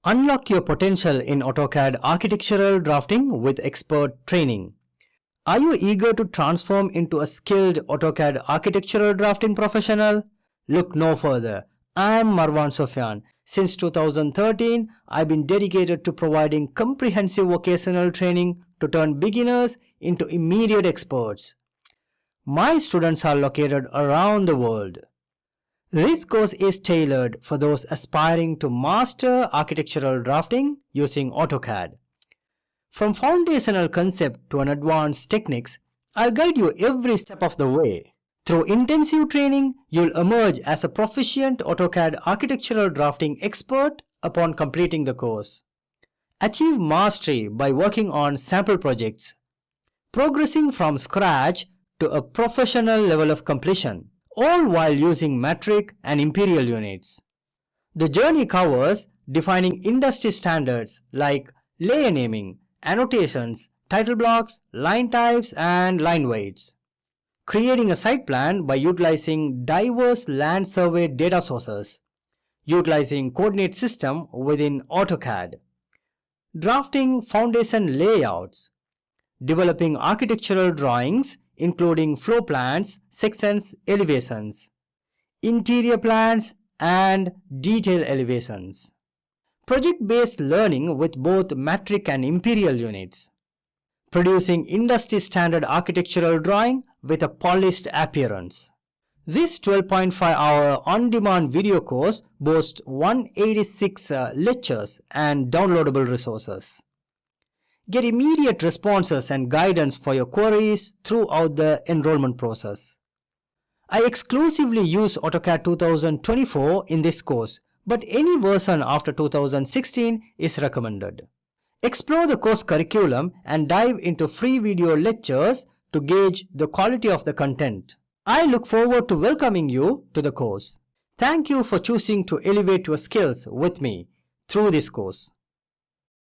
Unlock your potential in AutoCAD Architectural Drafting with expert training. Are you eager to transform into a skilled AutoCAD Architectural Drafting professional? Look no further. I'm Marwan Sufyan. Since 2013, I've been dedicated to providing comprehensive vocational training to turn beginners into immediate experts. My students are located around the world. This course is tailored for those aspiring to master architectural drafting using AutoCAD. From foundational concept to an advanced techniques, I'll guide you every step of the way. Through intensive training, you'll emerge as a proficient AutoCAD architectural drafting expert upon completing the course. Achieve mastery by working on sample projects, progressing from scratch to a professional level of completion, all while using metric and imperial units. The journey covers defining industry standards like layer naming, annotations, title blocks, line types, and line weights. Creating a site plan by utilizing diverse land survey data sources. Utilizing coordinate system within AutoCAD. Drafting foundation layouts. Developing architectural drawings including floor plans, sections, elevations, interior plans, and detail elevations. Project-based learning with both metric and imperial units. Producing industry-standard architectural drawing with a polished appearance. This 12.5-hour on-demand video course boasts 186 lectures and downloadable resources. Get immediate responses and guidance for your queries throughout the enrollment process. I exclusively use AutoCAD 2024 in this course, but any version after 2016 is recommended. Explore the course curriculum and dive into free video lectures to gauge the quality of the content. I look forward to welcoming you to the course. Thank you for choosing to elevate your skills with me through this course.